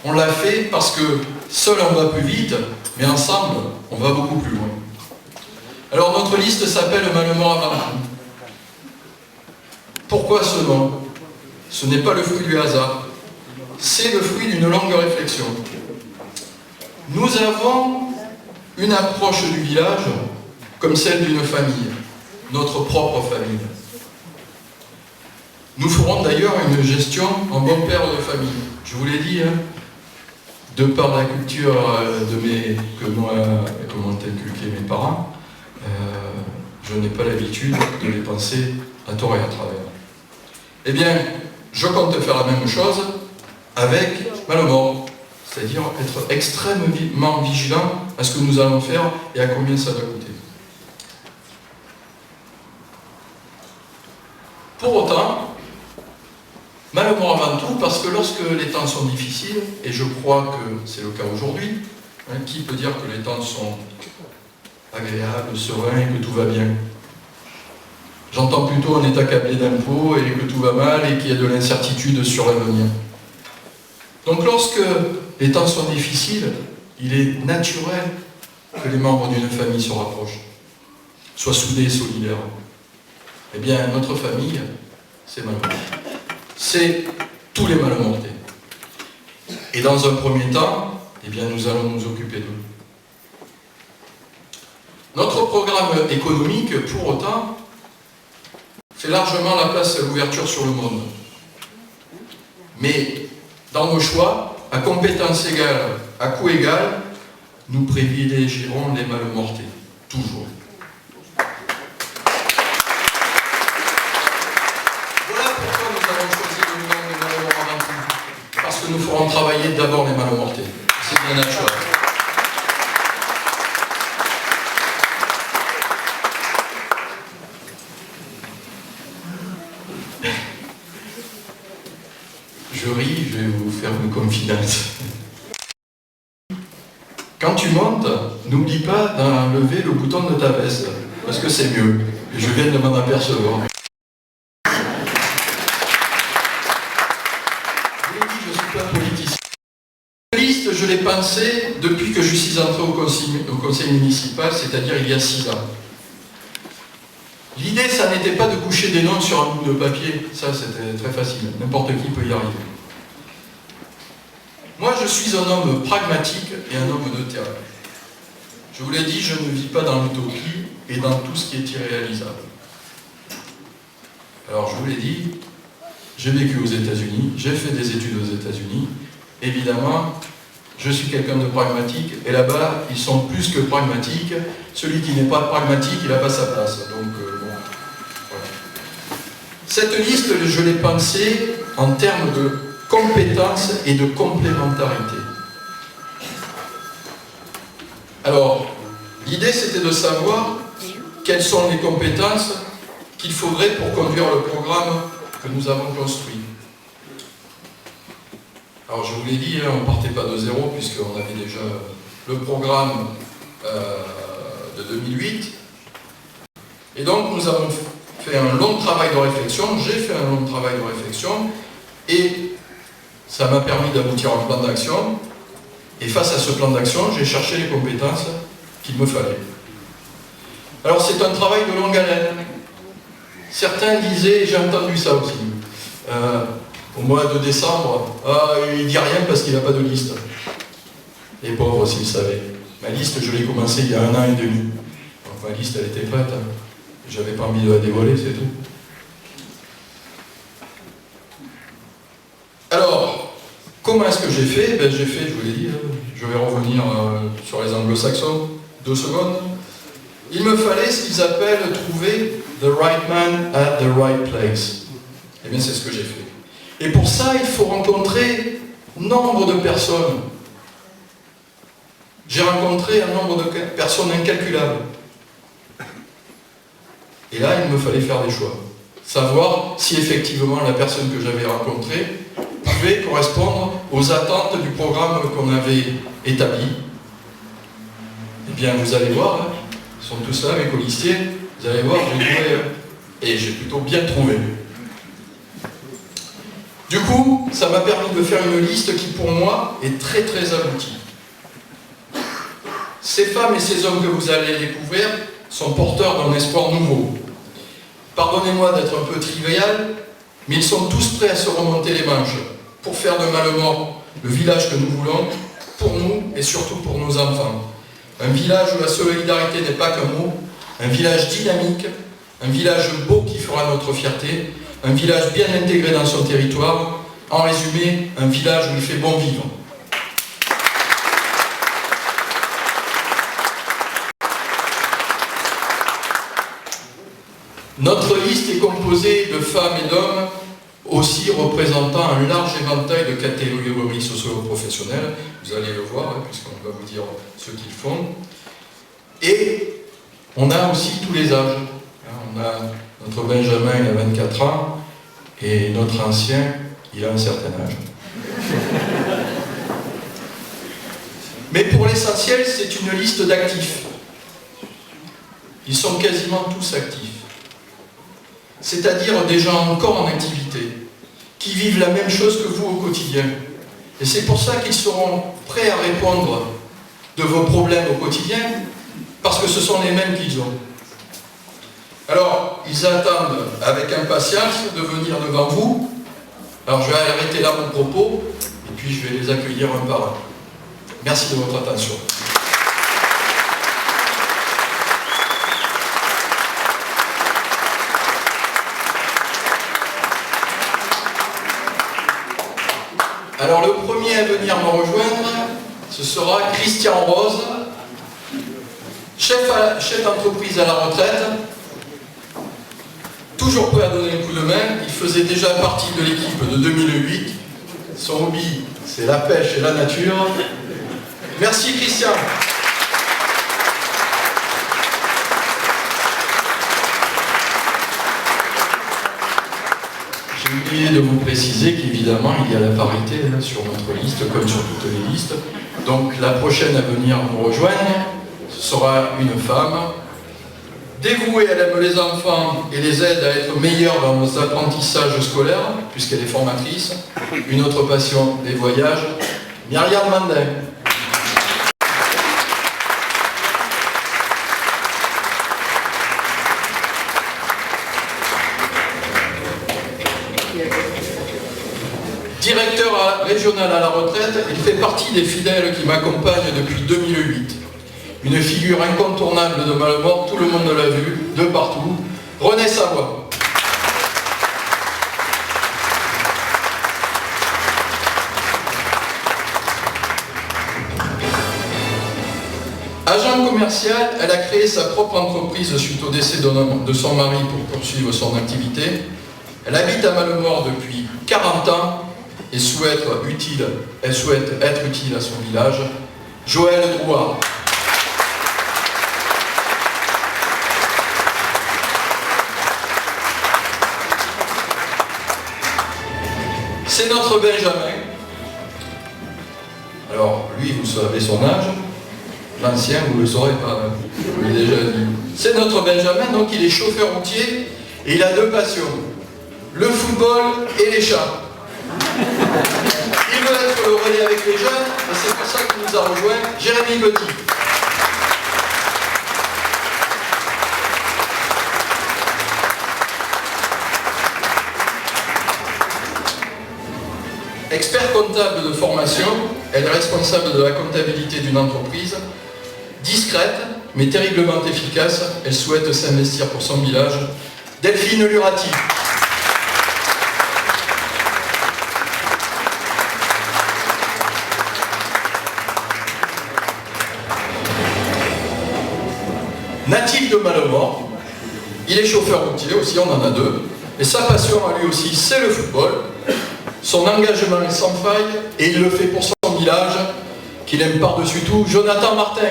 On l'a fait parce que seul on va plus vite, mais ensemble on va beaucoup plus loin. Alors notre liste s'appelle Malemort avant tout. Pourquoi ce nom? Ce n'est pas le fruit du hasard, c'est le fruit d'une longue réflexion. Nous avons une approche du village comme celle d'une famille, notre propre famille. Nous ferons d'ailleurs une gestion en bon père de famille. Je vous l'ai dit, hein, de par la culture que m'ont inculqué mes parents, je n'ai pas l'habitude de les penser à tort et à travers. Eh bien, je compte faire la même chose avec Malemort, c'est-à-dire être extrêmement vigilant à ce que nous allons faire et à combien ça va coûter. Pour autant, Malemort avant tout, parce que lorsque les temps sont difficiles, et je crois que c'est le cas aujourd'hui, hein, qui peut dire que les temps sont agréables, sereins et que tout va bien? J'entends plutôt on est accablé d'impôts et que tout va mal et qu'il y a de l'incertitude sur l'avenir. Donc lorsque les temps sont difficiles, il est naturel que les membres d'une famille se rapprochent, soient soudés et solidaires. Eh bien, notre famille, c'est Malemort. C'est tous les Malemortais. Et dans un premier temps, eh bien, nous allons nous occuper d'eux. Notre programme économique, pour autant, fait largement la place à l'ouverture sur le monde. Mais dans nos choix, à compétences égales, à coût égal, nous privilégierons les Malemortais, toujours. Voilà pourquoi nous avons choisi le nom des Malemort avant tout. Parce que nous ferons travailler d'abord les Malemortais. C'est bien naturel. Je ris, je vais vous faire une confidence. Quand tu montes, n'oublie pas d'enlever le bouton de ta veste, parce que c'est mieux. Et je viens de m'en apercevoir. Je l'ai dit, je ne suis pas politicien. Cette liste, je l'ai pensée depuis que je suis entré au conseil municipal, c'est-à-dire il y a 6 ans. L'idée, ça n'était pas de coucher des noms sur un bout de papier, ça c'était très facile, n'importe qui peut y arriver. Moi, je suis un homme pragmatique et un homme de terrain. Je vous l'ai dit, je ne vis pas dans l'utopie et dans tout ce qui est irréalisable. Alors, je vous l'ai dit, j'ai vécu aux États-Unis, j'ai fait des études aux États-Unis. Évidemment, je suis quelqu'un de pragmatique, et là-bas, ils sont plus que pragmatiques. Celui qui n'est pas pragmatique, il n'a pas sa place. Donc, bon, voilà. Cette liste, je l'ai pensée en termes de compétences et de complémentarité. Alors, l'idée c'était de savoir quelles sont les compétences qu'il faudrait pour conduire le programme que nous avons construit. Alors je vous l'ai dit, on ne partait pas de zéro puisqu'on avait déjà le programme de 2008. Et donc nous avons fait un long travail de réflexion, j'ai fait un long travail de réflexion et ça m'a permis d'aboutir à un plan d'action, et face à ce plan d'action, j'ai cherché les compétences qu'il me fallait. Alors c'est un travail de longue haleine. Certains disaient, j'ai entendu ça aussi, au mois de décembre, il ne dit rien parce qu'il n'a pas de liste. Les pauvres s'ils savaient. Ma liste, je l'ai commencée il y a 1 an et demi. Donc ma liste, elle était prête. J'avais pas envie de la dévoiler, c'est tout. Alors, comment est-ce que j'ai fait? J'ai fait, je vous l'ai dit, je vais revenir sur les anglo-saxons, 2 secondes. Il me fallait ce qu'ils appellent trouver the right man at the right place. Eh bien, c'est ce que j'ai fait. Et pour ça, il faut rencontrer nombre de personnes. J'ai rencontré un nombre de personnes incalculables. Et là, il me fallait faire des choix. Savoir si effectivement la personne que j'avais rencontrée pouvait correspondre aux attentes du programme qu'on avait établi. Eh bien, vous allez voir, hein, ils sont tous là, mes colistiers, vous allez voir, j'ai trouvé, et j'ai plutôt bien trouvé. Du coup, ça m'a permis de faire une liste qui, pour moi, est très très aboutie. Ces femmes et ces hommes que vous allez découvrir sont porteurs d'un espoir nouveau. Pardonnez-moi d'être un peu trivial, mais ils sont tous prêts à se remonter les manches pour faire de Malemort le village que nous voulons, pour nous et surtout pour nos enfants. Un village où la solidarité n'est pas qu'un mot, un village dynamique, un village beau qui fera notre fierté, un village bien intégré dans son territoire, en résumé, un village où il fait bon vivre. Notre liste est composée de femmes et d'hommes aussi représentant un large éventail de catégories socio-professionnelles. Vous allez le voir, hein, puisqu'on va vous dire ce qu'ils font. Et on a aussi tous les âges. On a notre Benjamin, il a 24 ans, et notre ancien, il a un certain âge. Mais pour l'essentiel, c'est une liste d'actifs. Ils sont quasiment tous actifs. C'est-à-dire des gens encore en activité, qui vivent la même chose que vous au quotidien. Et c'est pour ça qu'ils seront prêts à répondre de vos problèmes au quotidien, parce que ce sont les mêmes qu'ils ont. Alors, ils attendent avec impatience de venir devant vous. Alors, je vais arrêter là mon propos, et puis je vais les accueillir un par un. Merci de votre attention. Alors, le premier à venir me rejoindre, ce sera Christian Rose, chef d'entreprise à la retraite, toujours prêt à donner un coup de main. Il faisait déjà partie de l'équipe de 2008. Son hobby, c'est la pêche et la nature. Merci Christian. J'ai oublié de vous préciser qu'évidemment, il y a la parité sur notre liste, comme sur toutes les listes. Donc la prochaine à venir nous rejoindre, ce sera une femme dévouée, elle aime les enfants et les aide à être meilleurs dans nos apprentissages scolaires, puisqu'elle est formatrice. Une autre passion, les voyages. Myriam Mandin. Directeur régional à la retraite, il fait partie des fidèles qui m'accompagnent depuis 2008. Une figure incontournable de Malemort, tout le monde l'a vu, de partout. René Savoie. Agent commercial, elle a créé sa propre entreprise suite au décès de son mari pour poursuivre son activité. Elle habite à Malemort depuis 40 ans et souhaite être utile à son village. Joëlle Drouard. C'est notre Benjamin. Alors, lui, vous savez son âge. L'ancien, vous ne le saurez pas. Je l'ai déjà dit. C'est notre Benjamin, donc il est chauffeur routier et il a deux passions. Le football et les chats. Il veut être le relais avec les jeunes et c'est pour ça qu'il nous a rejoint Jérémy Gauthier. Expert comptable de formation, elle est responsable de la comptabilité d'une entreprise. Discrète, mais terriblement efficace, elle souhaite s'investir pour son village. Delphine Lurati. Natif de Malemort, il est chauffeur routier aussi, on en a deux. Et sa passion à lui aussi, c'est le football. Son engagement est sans faille et il le fait pour son village, qu'il aime par-dessus tout, Jonathan Martin.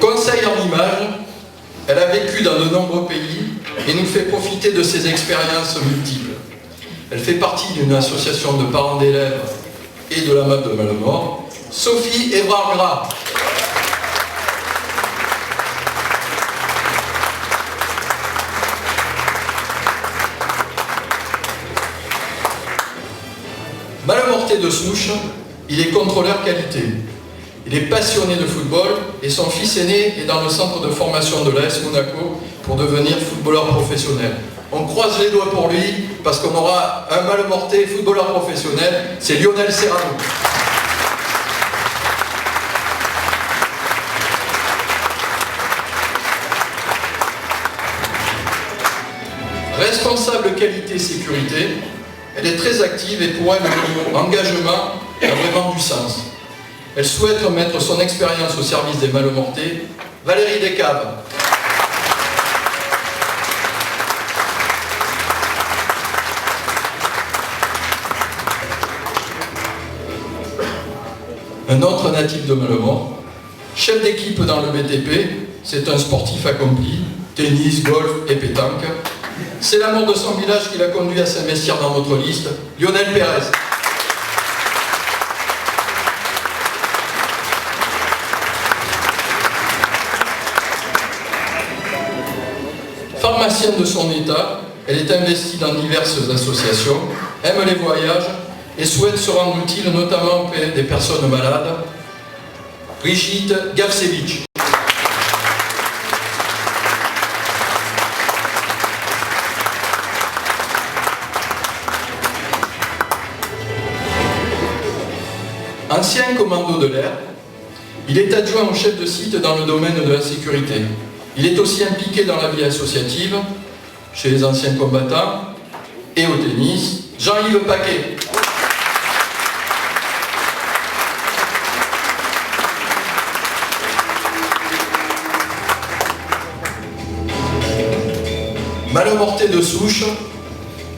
Conseil en images, elle a vécu dans de nombreux pays et nous fait profiter de ses expériences multiples. Elle fait partie d'une association de parents d'élèves et de la MAP de Malemort, Sophie Évrard-Gras. de souche, il est contrôleur qualité. Il est passionné de football et son fils aîné est dans le centre de formation de l'AS Monaco pour devenir footballeur professionnel. On croise les doigts pour lui parce qu'on aura un Malemortais footballeur professionnel, c'est Lionel Serrano. Responsable qualité sécurité, elle est très active et pour elle le mot engagement a vraiment du sens. Elle souhaite mettre son expérience au service des Malemortais. Valérie Descaves. Un autre natif de Malemort, chef d'équipe dans le BTP, c'est un sportif accompli, tennis, golf et pétanque. C'est l'amour de son village qui l'a conduit à s'investir dans notre liste, Lionel Pérez. Pharmacienne de son état, elle est investie dans diverses associations, aime les voyages et souhaite se rendre utile notamment auprès des personnes malades. Brigitte Gavsevich. Ancien commando de l'air, il est adjoint au chef de site dans le domaine de la sécurité. Il est aussi impliqué dans la vie associative, chez les anciens combattants et au tennis. Jean-Yves Paquet. Malemortais de souche,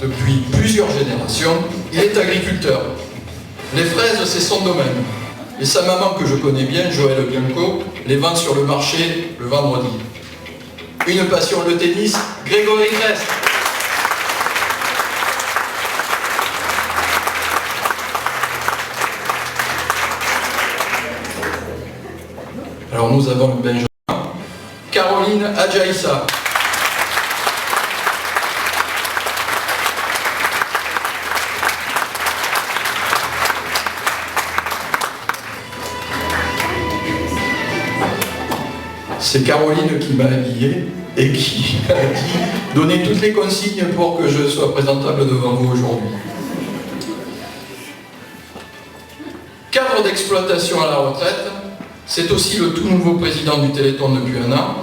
depuis plusieurs générations, il est agriculteur. Les fraises, c'est son domaine. Et sa maman, que je connais bien, Joëlle Bianco, les vend sur le marché le vendredi. Une passion, le tennis, Grégory Gress. Alors nous avons Benjamin, Caroline Adjaïssa. C'est Caroline qui m'a habillé et qui a dit donner toutes les consignes pour que je sois présentable devant vous aujourd'hui. Cadre d'exploitation à la retraite, c'est aussi le tout nouveau président du Téléthon depuis un an.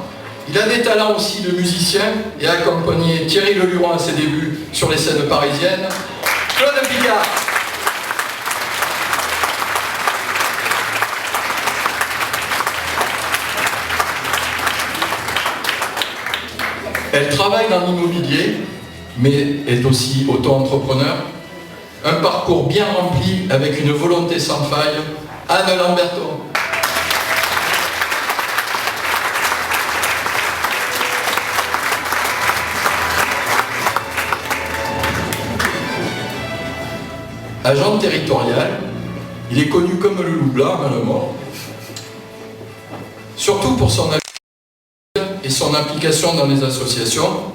Il a des talents aussi de musicien et a accompagné Thierry Leluron à ses débuts sur les scènes parisiennes. Claude Picard. Elle travaille dans l'immobilier, mais est aussi auto-entrepreneur. Un parcours bien rempli avec une volonté sans faille. Anne Lamberton. Agent territorial, il est connu comme le loup blanc à Malemort, surtout pour son et son implication dans les associations,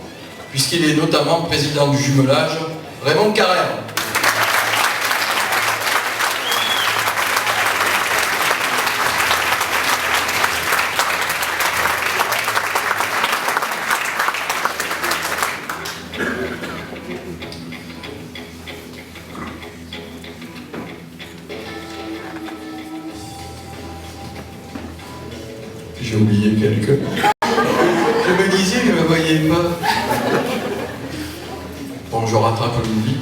puisqu'il est notamment président du jumelage Raymond Carrère. J'ai oublié quelques. Je me disais, je ne me voyais pas. Bon, je rattrape l'oubli.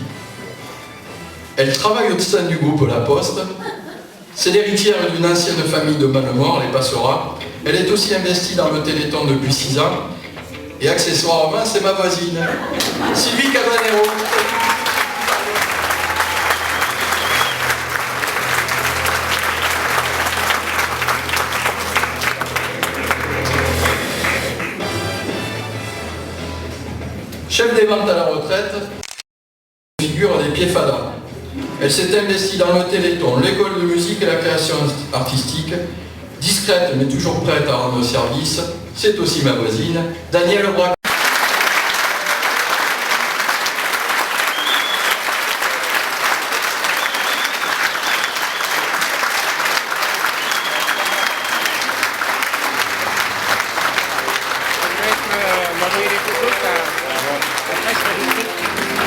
Elle travaille au sein du groupe La Poste. C'est l'héritière d'une ancienne famille de Malemort, les Passeras. Elle est aussi investie dans le Téléthon depuis 6 ans. Et accessoirement, c'est ma voisine, Sylvie Cabanero. Chef des ventes à la retraite, figure des Pieds-Fadas. Elle s'est investie dans le Téléthon, l'école de musique et la création artistique. Discrète mais toujours prête à rendre service, c'est aussi ma voisine, Danielle Braque. m'envoyer les photos, ça reste magnifique.